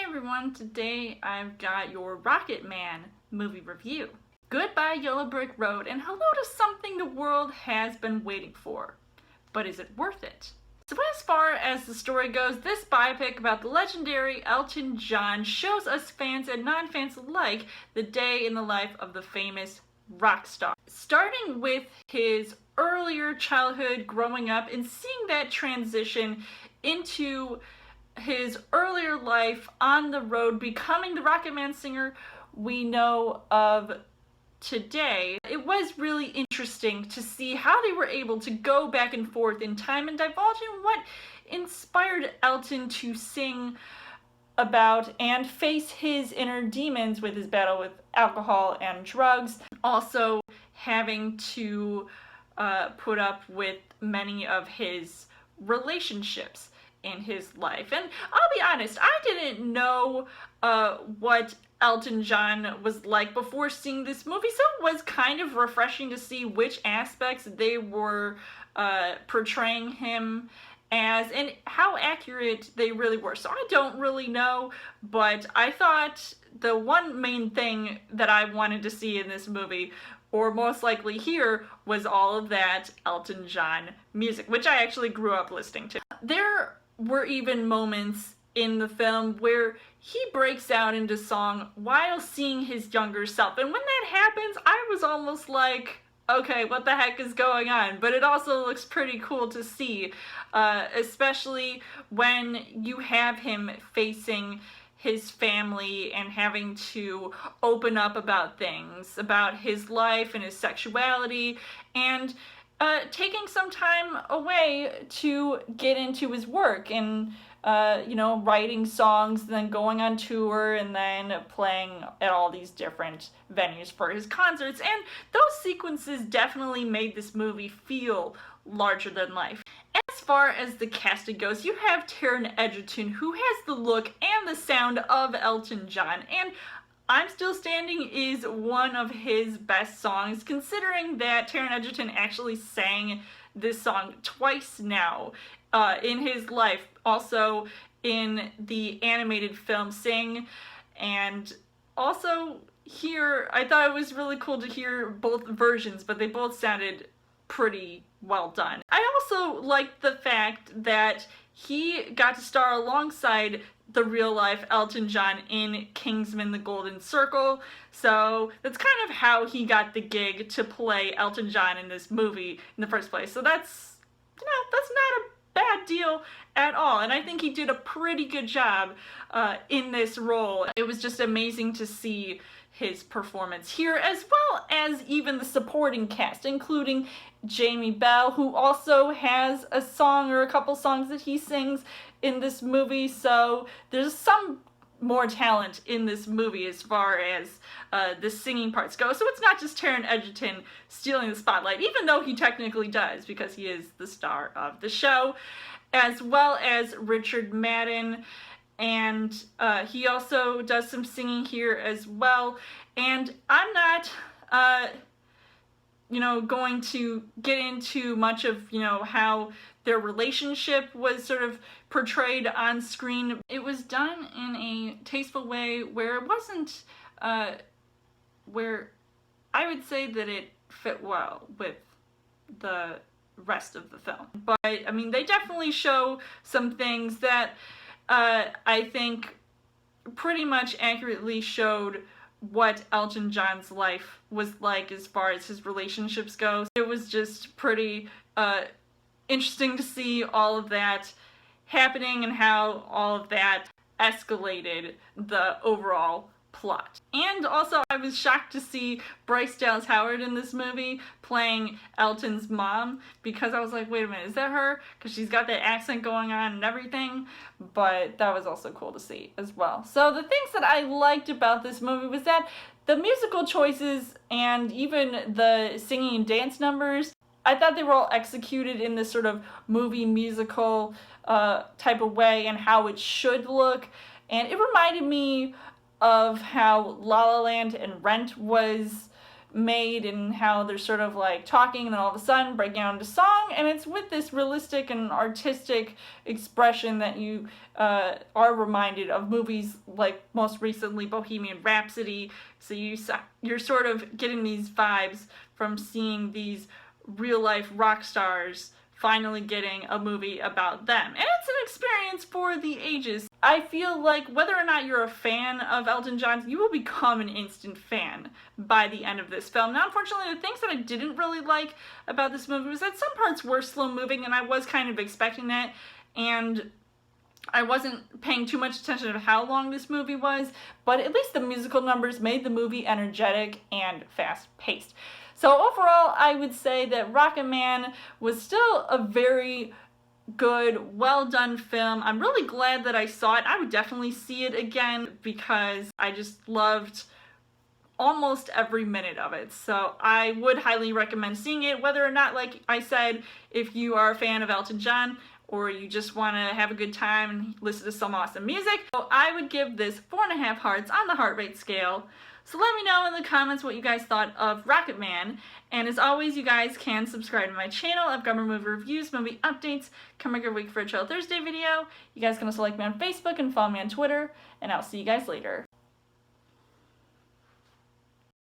everyone, today I've got your Rocketman movie review. Goodbye Yellow Brick Road and hello to something the world has been waiting for. But is it worth it? So as far as the story goes, this biopic about the legendary Elton John shows us fans and non-fans alike the day in the life of the famous rock star. Starting with his earlier childhood growing up and seeing that transition into his earlier life on the road, becoming the Rocketman singer we know of today. It was really interesting to see how they were able to go back and forth in time and divulging what inspired Elton to sing about and face his inner demons with his battle with alcohol and drugs. Also having to put up with many of his relationships in his life. And I'll be honest, I didn't know what Elton John was like before seeing this movie, so it was kind of refreshing to see which aspects they were portraying him as and how accurate they really were. So I don't really know, but I thought the one main thing that I wanted to see in this movie, or most likely hear, was all of that Elton John music, which I actually grew up listening to. There were even moments in the film where he breaks out into song while seeing his younger self. And when that happens, I was almost like, okay, what the heck is going on? But it also looks pretty cool to see, especially when you have him facing his family and having to open up about things, about his life and his sexuality, and taking some time away to get into his work and writing songs, then going on tour, and then playing at all these different venues for his concerts. And those sequences definitely made this movie feel larger than life. As far as the casting goes, you have Taron Egerton, who has the look and the sound of Elton John, and I'm Still Standing is one of his best songs, considering that Taron Egerton actually sang this song twice now in his life. Also in the animated film Sing, and also here I thought it was really cool to hear both versions, but they both sounded pretty well done. I also liked the fact that he got to star alongside the real-life Elton John in Kingsman: The Golden Circle, so that's kind of how he got the gig to play Elton John in this movie in the first place. So that's not a bad deal at all, and I think he did a pretty good job in this role. It was just amazing to see his performance here, as well as even the supporting cast, including Jamie Bell, who also has a song or a couple songs that he sings in this movie. So there's some more talent in this movie as far as the singing parts go. So it's not just Taron Egerton stealing the spotlight, even though he technically does, because he is the star of the show, as well as Richard Madden. And he also does some singing here as well. And I'm not going to get into much of, how their relationship was sort of portrayed on screen. It was done in a tasteful way where it wasn't, where I would say that it fit well with the rest of the film. But, I mean, they definitely show some things that I think pretty much accurately showed what Elton John's life was like as far as his relationships go. It was just pretty interesting to see all of that happening and how all of that escalated the overall plot. And also I was shocked to see Bryce Dallas Howard in this movie playing Elton's mom, because I was like, wait a minute, is that her? Because she's got that accent going on and everything. But that was also cool to see as well. So the things that I liked about this movie was that the musical choices and even the singing and dance numbers, I thought they were all executed in this sort of movie musical type of way and how it should look. And it reminded me of how La La Land and Rent was made and how they're sort of like talking and then all of a sudden breaking out into song, and it's with this realistic and artistic expression that you are reminded of movies like most recently Bohemian Rhapsody. So you're sort of getting these vibes from seeing these real life rock stars finally getting a movie about them. And it's an experience for the ages. I feel like whether or not you're a fan of Elton John, you will become an instant fan by the end of this film. Now, unfortunately, the things that I didn't really like about this movie was that some parts were slow moving, and I was kind of expecting that, and I wasn't paying too much attention to how long this movie was, but at least the musical numbers made the movie energetic and fast-paced. So overall, I would say that Rocketman was still a very good, well-done film. I'm really glad that I saw it. I would definitely see it again because I just loved almost every minute of it. So I would highly recommend seeing it, whether or not, like I said, if you are a fan of Elton John or you just want to have a good time and listen to some awesome music. So I would give this 4.5 hearts on the heart rate scale. So let me know in the comments what you guys thought of Rocketman. And as always, you guys can subscribe to my channel. I've got more movie reviews, movie updates coming every week for a Chill Thursday video. You guys can also like me on Facebook and follow me on Twitter. And I'll see you guys later.